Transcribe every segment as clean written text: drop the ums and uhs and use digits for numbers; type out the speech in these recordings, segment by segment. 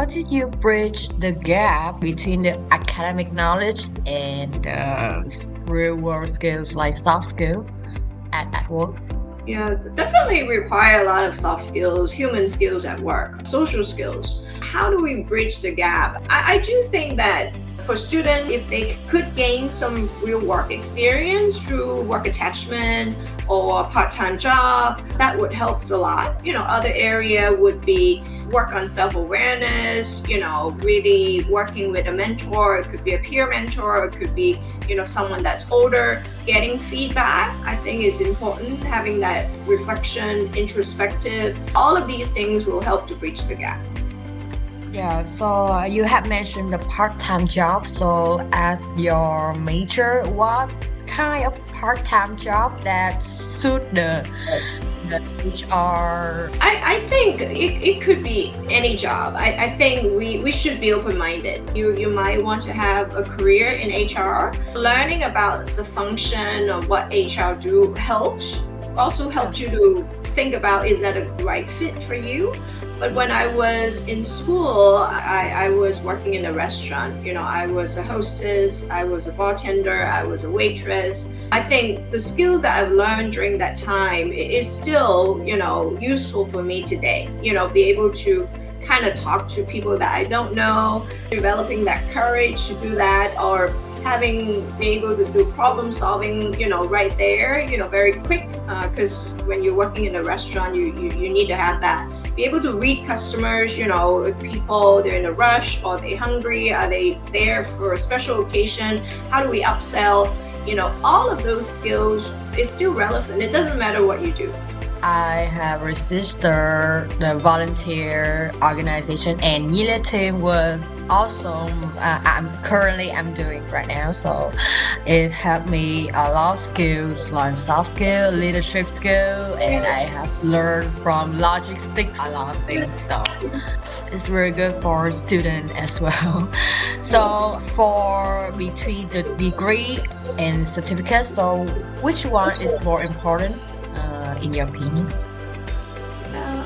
how did you bridge the gap between the academic knowledge and the real world skills like soft skill at work? Yeah, definitely require a lot of soft skills, human skills at work, social skills. How do we bridge the gap? I do think that for students, if they could gain some real work experience through work attachment or a part-time job, that would help a lot. Other area would be work on self-awareness, really working with a mentor. It could be a peer mentor, it could be, someone that's older. Getting feedback, I think, is important. Having that reflection, introspective, all of these things will help to bridge the gap. Yeah, so you have mentioned the part-time job. So as your major, what kind of part-time job that suit the HR? I think it could be any job. I think we should be open-minded. You might want to have a career in HR. Learning about the function of what HR do also helps you to think about, is that a right fit for you? But when I was in school, I was working in a restaurant. I was a hostess, I was a bartender, I was a waitress. I think the skills that I've learned during that time is still, useful for me today. Be able to kind of talk to people that I don't know, developing that courage to do that, or be able to do problem solving, right there, very quick, because when you're working in a restaurant, you need to have that. Be able to read customers, if people, they're in a rush, or they hungry, are they there for a special occasion? How do we upsell? All of those skills is still relevant. It doesn't matter what you do. I have registered the volunteer organization, and Yile team was awesome. I'm doing right now, so it helped me a lot of skills, like soft skill, leadership skill, and I have learned from logistics a lot of things. So it's very good for students as well. So for between the degree and certificate, so which one is more important? In your opinion?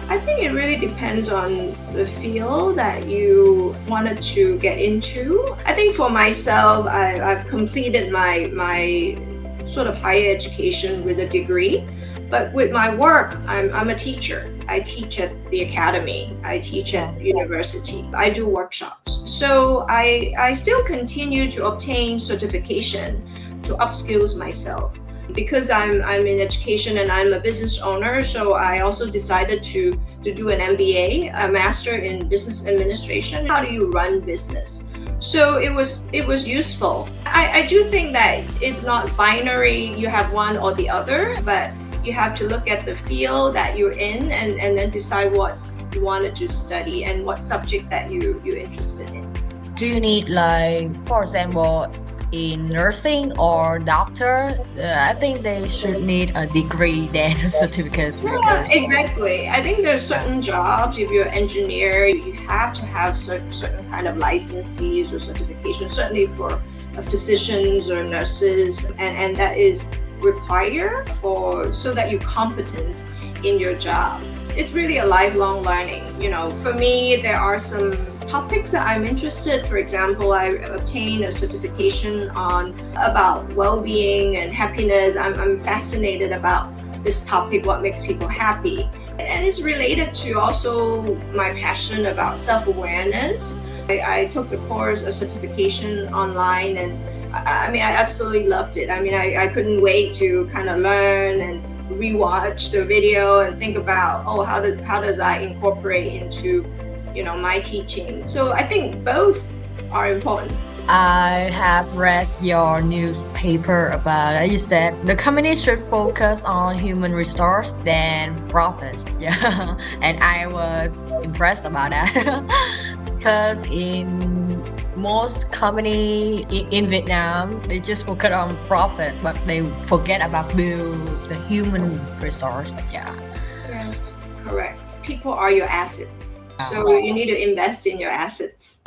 I think it really depends on the field that you wanted to get into. I think for myself, I've completed my sort of higher education with a degree, but with my work, I'm a teacher. I teach at the academy. I teach at university. I do workshops. So I still continue to obtain certification to upskills myself. Because I'm in education and I'm a business owner, so I also decided to do an MBA, a Master in Business Administration. How do you run business? So it was useful. I do think that it's not binary, you have one or the other, but you have to look at the field that you're in and then decide what you wanted to study and what subject that you're interested in. Do you need, like, for example, in nursing or doctor, I think they should need a degree than a certificate. Yeah, exactly. I think there's certain jobs, if you're an engineer, you have to have certain kind of licenses or certification, certainly for physicians or nurses, and that is required so that you're competent in your job. It's really a lifelong learning. For me, there are some topics that I'm interested. For example, I obtained a certification about well-being and happiness. I'm fascinated about this topic, what makes people happy. And it's related to also my passion about self-awareness. I took the course, a certification online, and I absolutely loved it. I couldn't wait to kind of learn and rewatch the video and think about, how does I incorporate into my teaching. So I think both are important. I have read your newspaper about it. You said the company should focus on human resource than profits. Yeah, and I was impressed about that because in most company in Vietnam, they just focus on profit, but they forget about build the human resource. Yeah. Yes, correct. People are your assets. So you need to invest in your assets.